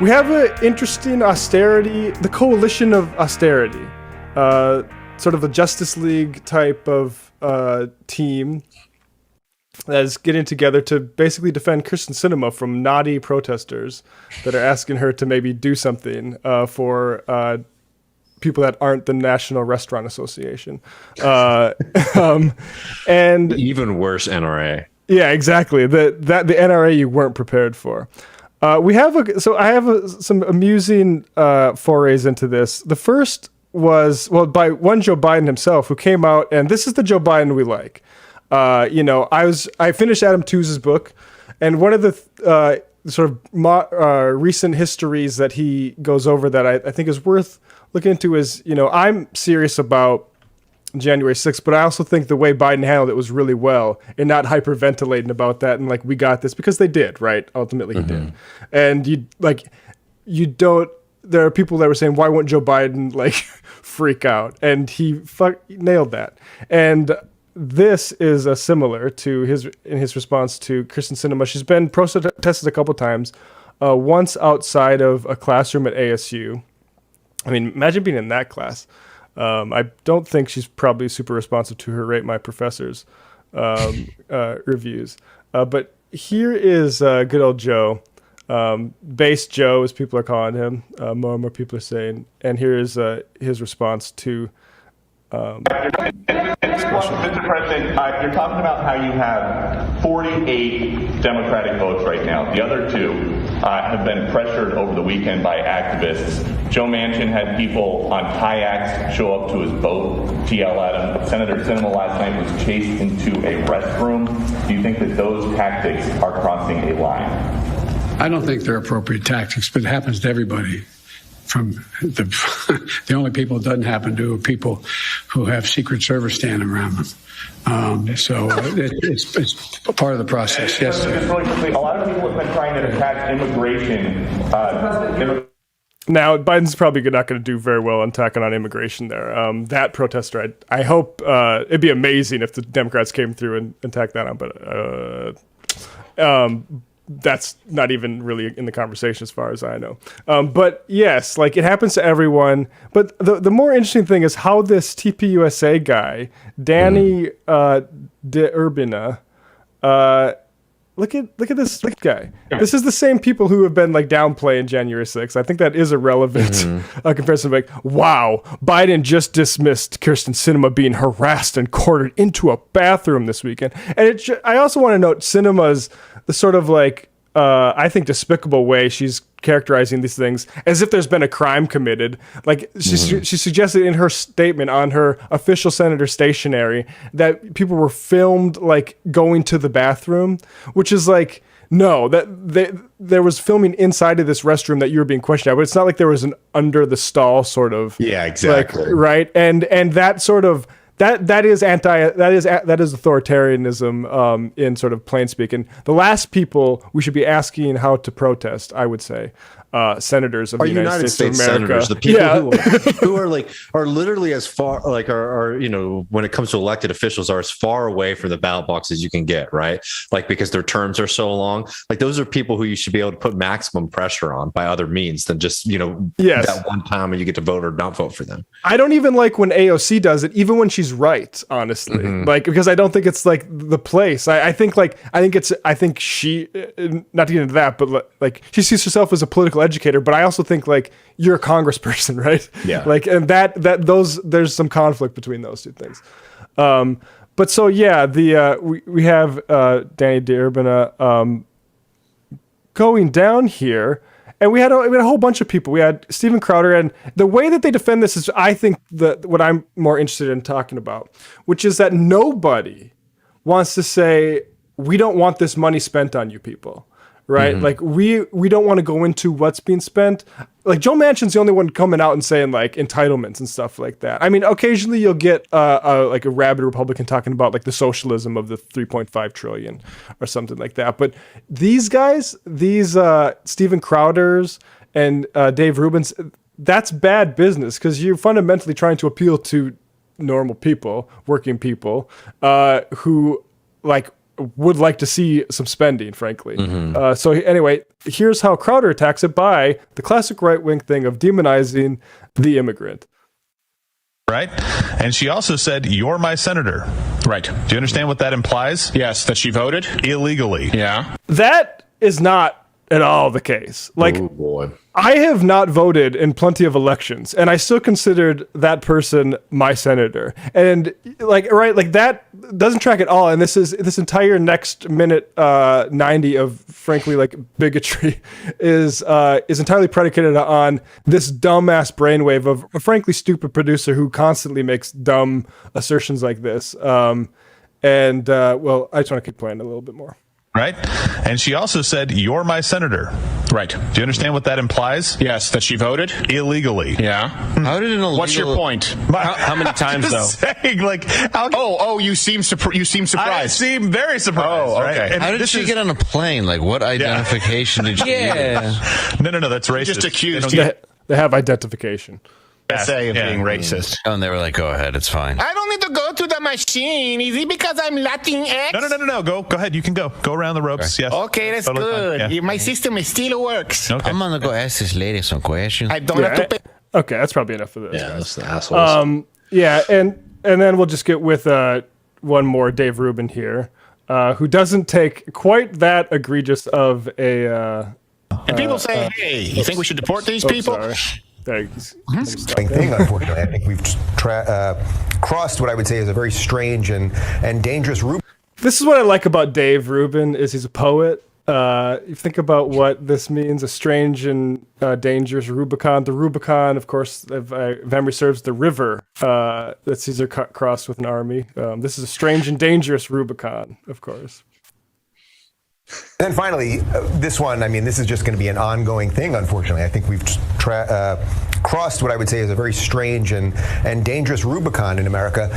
We have an interesting austerity, the coalition of austerity, sort of a Justice League type of team that is getting together to basically defend Kristen Sinema from naughty protesters that are asking her to maybe do something for people that aren't the National Restaurant Association. And even worse, NRA. Yeah, exactly. The NRA you weren't prepared for. I have some amusing forays into this. The first was, by one Joe Biden himself, who came out, and this is the Joe Biden we like. I finished Adam Tooze's book, and one of the recent histories that he goes over that I think is worth looking into is, I'm serious about January 6th, but I also think the way Biden handled it was really well and not hyperventilating about that and we got this, because they did, right? Ultimately he did. And there are people that were saying, why won't Joe Biden freak out? And he nailed that. And this is similar to his response to Kristen Sinema. She's been protested a couple times, once outside of a classroom at ASU. I mean, imagine being in that class. I don't think she's probably super responsive to her Rate My Professors reviews. But here is good old Joe, Base Joe, as people are calling him. More and more people are saying. And here is his response to Mr. President, you're talking about how you have 48 Democratic votes right now. The other two have been pressured over the weekend by activists. Joe Manchin had people on kayaks show up to his boat to yell at him. Senator Sinema last night was chased into a restroom. Do you think that those tactics are crossing a line? I don't think they're appropriate tactics, but it happens to everybody. From the only people it doesn't happen to are people who have Secret Service standing around them. So it's part of the process. Yes. Just really quickly, a lot of people have been trying to attack immigration. Now, Biden's probably not going to do very well on attacking on immigration there. That protester, I hope it'd be amazing if the Democrats came through and attacked that on, but that's not even really in the conversation as far as I know. But yes, it happens to everyone. But the more interesting thing is how this TPUSA guy, Danny de Urbina, look at this guy. This is the same people who have been downplaying January 6th. I think that is a relevant comparison. Wow, Biden just dismissed Kirsten Sinema being harassed and quartered into a bathroom this weekend. And I also want to note Sinema's the sort of I think despicable way she's characterizing these things as if there's been a crime committed. She suggested in her statement on her official senator stationery that people were filmed going to the bathroom, which is no, that there was filming inside of this restroom that you were being questioned at, but it's not like there was an under the stall sort of. Yeah, exactly. Right. And that sort of, that is authoritarianism in sort of plain speak. And the last people we should be asking how to protest, I would say, senators of the United States of America. Senators, the people who are literally as far when it comes to elected officials, are as far away from the ballot box as you can get, right? Because their terms are so long. Those are people who you should be able to put maximum pressure on by other means than just that one time when you get to vote or not vote for them. I don't even like when AOC does it, even when she's right, honestly. Because I don't think it's the place. I think she, not to get into that, but she sees herself as a political educator, but I also think you're a congressperson, right? Yeah. And there's some conflict between those two things. But so yeah, we have Danny de Urbina going down here, and we had a whole bunch of people. We had Steven Crowder, and the way that they defend this is, I think, what I'm more interested in talking about, which is that nobody wants to say, we don't want this money spent on you people. Right? We don't want to go into what's being spent. Joe Manchin's the only one coming out and saying entitlements and stuff like that. I mean, occasionally you'll get a rabid Republican talking about the socialism of the 3.5 trillion or something like that. But these guys, Steven Crowders and Dave Rubin's, that's bad business, because you're fundamentally trying to appeal to normal people, working people, who would like to see some spending, frankly. So anyway, here's how Crowder attacks it by the classic right-wing thing of demonizing the immigrant. Right? And she also said, "You're my senator." Right. Do you understand what that implies? Yes, that she voted? Illegally. Yeah. That is not at all the case. Like, Oh boy. I have not voted in plenty of elections, and I still considered that person my senator. And like, right, like that doesn't track at all. And this entire next minute 90 of frankly like bigotry is entirely predicated on this dumbass brainwave of a frankly stupid producer who constantly makes dumb assertions like this. Well, I just want to keep playing a little bit more. Right? And she also said, "You're my senator." Right. Do you understand what that implies? Yes, that she voted? Illegally. Yeah. How did an illegal? What's your point? How many times though? Saying, like, how You seem surprised. I seem very surprised. Oh, okay. Right? And How did this she is- get on a plane? Like, what identification did she use? No, that's racist. Just accused They you. don't They have identification. say of Yeah. being racist. Oh, and they were like, go ahead, it's fine. I don't need to go to the machine. Is it because I'm Latinx? No. Go ahead. You can go. Go around the ropes. Yes. Okay, that's Totally good. fine. Yeah. My system still works. Okay. I'm gonna go ask this lady some questions. I don't have to pay. Okay, that's probably enough of this. Yeah, guys. those assholes. Yeah, and then we'll just get with one more Dave Rubin here, who doesn't take quite that egregious of a. And people say, hey, you think we should deport these people? Sorry. There, thing, unfortunately. I think we've crossed what I would say is a very strange and dangerous Rubicon. This is what I like about Dave Rubin is he's a poet. You think about what this means, a strange and dangerous Rubicon. The Rubicon, of course, if memory serves, the river that Caesar crossed with an army. This is a strange and dangerous Rubicon, of course. Then finally, this one, I mean, this is just going to be an ongoing thing, unfortunately. I think we've crossed what I would say is a very strange and dangerous Rubicon in America.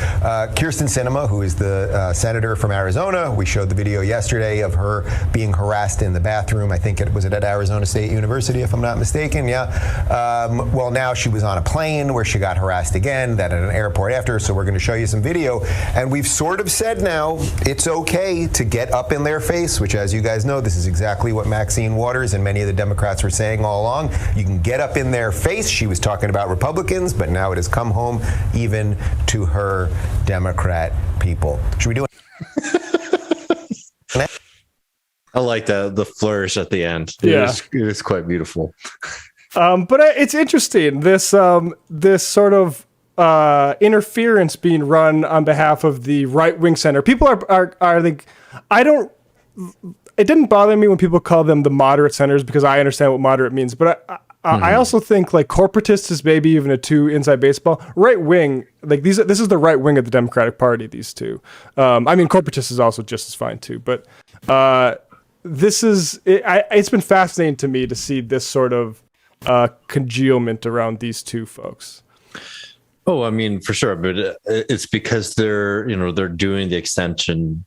Kirsten Sinema, who is the senator from Arizona, we showed the video yesterday of her being harassed in the bathroom. I think it was at Arizona State University, if I'm not mistaken. Yeah. Well, now she was on a plane where she got harassed again, that at an airport after. So we're going to show you some video. And we've sort of said now it's okay to get up in their face, which, as you guys know, this is exactly what Maxine Waters and many of the Democrats were saying all along. You can get up in their face. She was talking about Republicans, but now it has come home even to her Democrat people. Should we do it? I like the flourish at the end. Yeah. It was quite beautiful. But it's interesting, this sort of interference being run on behalf of the right-wing center. People are I think, it didn't bother me when people call them the moderate centers because I understand what moderate means. But I also think like corporatist is maybe even a two inside baseball. Right wing, like this is the right wing of the Democratic Party, these two. I mean, corporatist is also just as fine too. But it's been fascinating to me to see this sort of congealment around these two folks. Oh, I mean, for sure, but it's because they're doing the extension.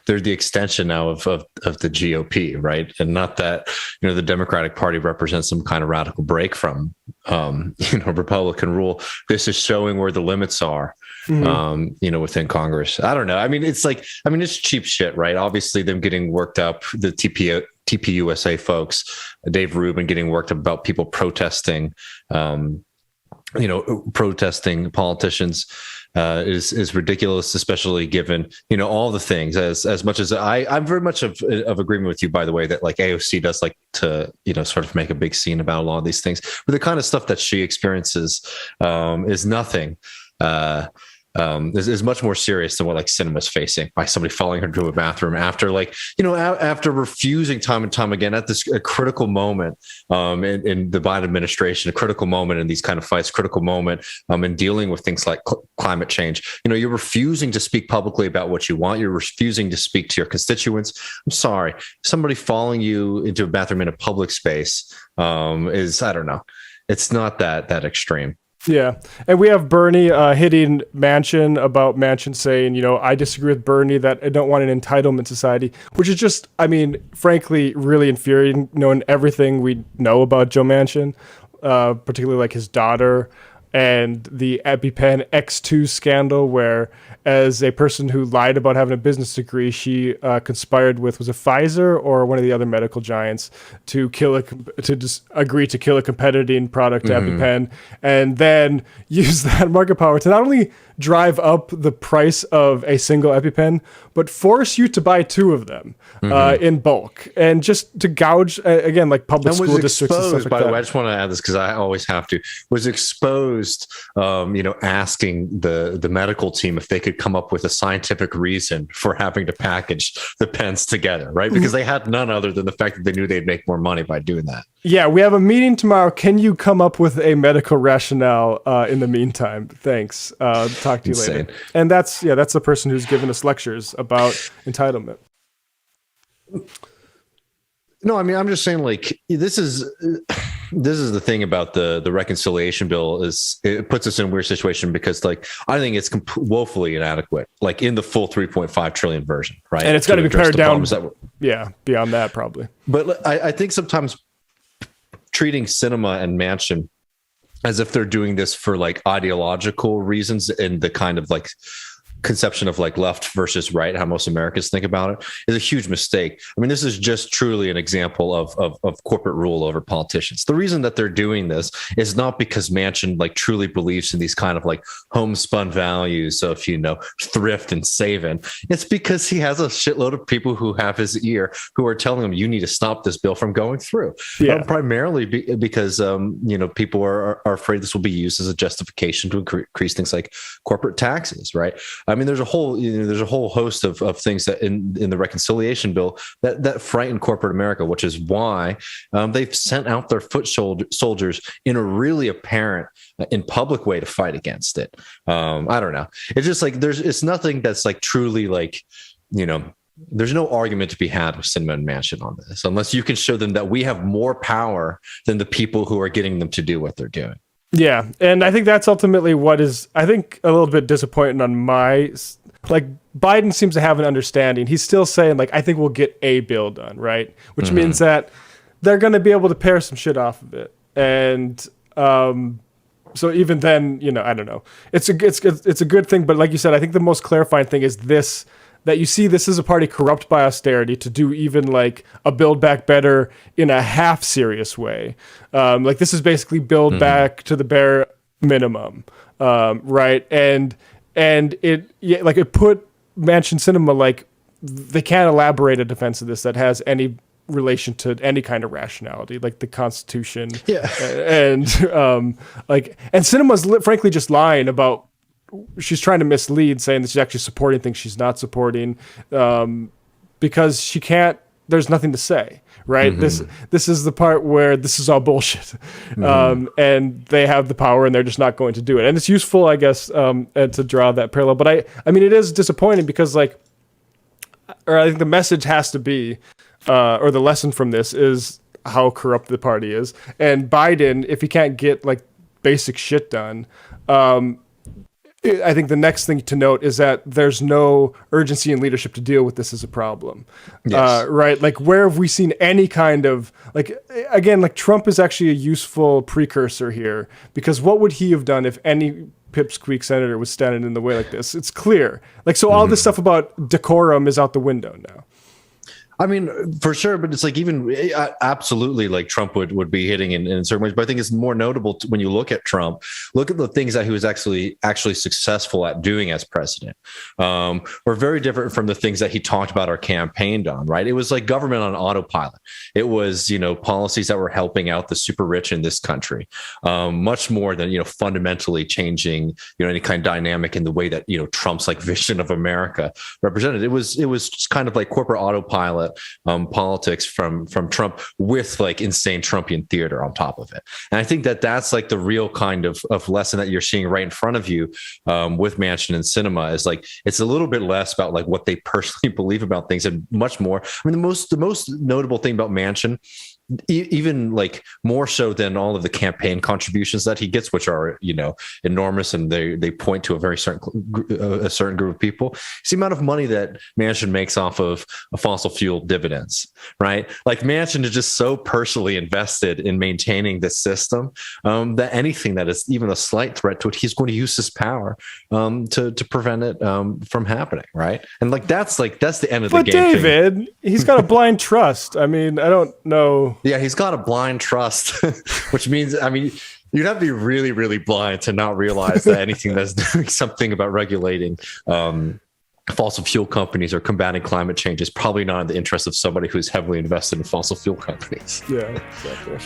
They're the extension now of the GOP, right? And not that the Democratic Party represents some kind of radical break from Republican rule. This is showing where the limits are, within Congress. I don't know. I mean, it's cheap shit, right? Obviously, them getting worked up, the TPUSA folks, Dave Rubin getting worked up about people protesting. Protesting politicians is ridiculous, especially given all the things. As much as I'm very much of agreement with you, by the way, that like AOC does like to sort of make a big scene about a lot of these things, but the kind of stuff that she experiences is nothing. Is much more serious than what like Sinema's facing by somebody following her to a bathroom after after refusing time and time again at this critical moment in the Biden administration, a critical moment in these kind of fights, critical moment in dealing with things like climate change. You're refusing to speak publicly about what you want. You're refusing to speak to your constituents. I'm sorry, somebody following you into a bathroom in a public space is, I don't know, it's not that extreme. Yeah. And we have Bernie hitting Manchin about Manchin saying, I disagree with Bernie that I don't want an entitlement society, which is just, I mean, frankly, really infuriating knowing everything we know about Joe Manchin, particularly like his daughter. and the EpiPen X2 scandal, where as a person who lied about having a business degree, she conspired with, was it Pfizer or one of the other medical giants, to just agree to kill a competing product, EpiPen, and then use that market power to not only drive up the price of a single EpiPen, but force you to buy 2 of them in bulk, and just to gouge again, like public school districts and stuff like by that. the way, I just want to add this because I always have to. Was exposed, asking the medical team if they could come up with a scientific reason for having to package the pens together, right? Because they had none other than the fact that they knew they'd make more money by doing that. Yeah, we have a meeting tomorrow. Can you come up with a medical rationale in the meantime? Thanks. Talk to you later. And that's the person who's given us lectures about entitlement. No, I mean, I'm just saying, like, this is the thing about the reconciliation bill, is it puts us in a weird situation because, like, I think it's woefully inadequate, like in the full 3.5 trillion version, right? And it's got to be pared down. Beyond that, probably. But I think sometimes treating Sinema and Manchin as if they're doing this for like ideological reasons and the kind of like conception of like left versus right, how most Americans think about it, is a huge mistake. I mean, this is just truly an example of corporate rule over politicians. The reason that they're doing this is not because Manchin like truly believes in these kind of like homespun values of, thrift and saving. It's because he has a shitload of people who have his ear who are telling him, you need to stop this bill from going through. Primarily because, people are afraid this will be used as a justification to increase things like corporate taxes, right? I mean, there's a whole host of things that in the reconciliation bill that frighten corporate America, which is why they've sent out their foot soldiers in a really apparent, in public way to fight against it. I don't know. It's just like it's nothing that's like truly like, there's no argument to be had with Sinema and Manchin on this, unless you can show them that we have more power than the people who are getting them to do what they're doing. Yeah, and I think that's ultimately what is, I think, a little bit disappointing on my, like, Biden seems to have an understanding. He's still saying, like, I think we'll get a bill done, right? Which means that they're going to be able to pare some shit off of it. And so even then, I don't know. It's a good thing, but like you said, I think the most clarifying thing is this, that you see this is a party corrupt by austerity to do even like a Build Back Better in a half serious way. Like this is basically build back to the bare minimum, right? And it put Manchin Sinema, like they can't elaborate a defense of this that has any relation to any kind of rationality, like the Constitution. Yeah, and Sinema's frankly just lying about. She's trying to mislead, saying that she's actually supporting things she's not supporting, because she can't. There's nothing to say, right? This is the part where this is all bullshit, and they have the power, and they're just not going to do it. And it's useful, I guess, to draw that parallel. But I mean, it is disappointing because, I think the message has to be, or the lesson from this is how corrupt the party is, and Biden, if he can't get like basic shit done. I think the next thing to note is that there's no urgency in leadership to deal with this as a problem, right? Like, where have we seen any kind of Trump is actually a useful precursor here, because what would he have done if any pipsqueak senator was standing in the way like this? It's clear. All this stuff about decorum is out the window now. I mean, for sure, but it's like even absolutely like Trump would be hitting in certain ways. But I think it's more notable when you look at Trump, look at the things that he was actually successful at doing as president, were very different from the things that he talked about or campaigned on, right? It was like government on autopilot. It was, policies that were helping out the super rich in this country, much more than, fundamentally changing, any kind of dynamic in the way that, Trump's like vision of America represented. It was just kind of like corporate autopilot. Politics from Trump with like insane Trumpian theater on top of it. And I think that's like the real kind of lesson that you're seeing right in front of you with Manchin and Sinema is like, it's a little bit less about like what they personally believe about things and much more. I mean, the most notable thing about Manchin even like more so than all of the campaign contributions that he gets, which are, enormous, and they point to a certain group of people. It's the amount of money that Manchin makes off of fossil fuel dividends, right? Like Manchin is just so personally invested in maintaining this system that anything that is even a slight threat to it, he's going to use his power to prevent it from happening, right? And that's the end of the game. But David, he's got a blind trust. I mean, I don't know. Yeah, he's got a blind trust, which means, you'd have to be really, really blind to not realize that anything that's doing something about regulating fossil fuel companies or combating climate change is probably not in the interest of somebody who's heavily invested in fossil fuel companies. Yeah, exactly.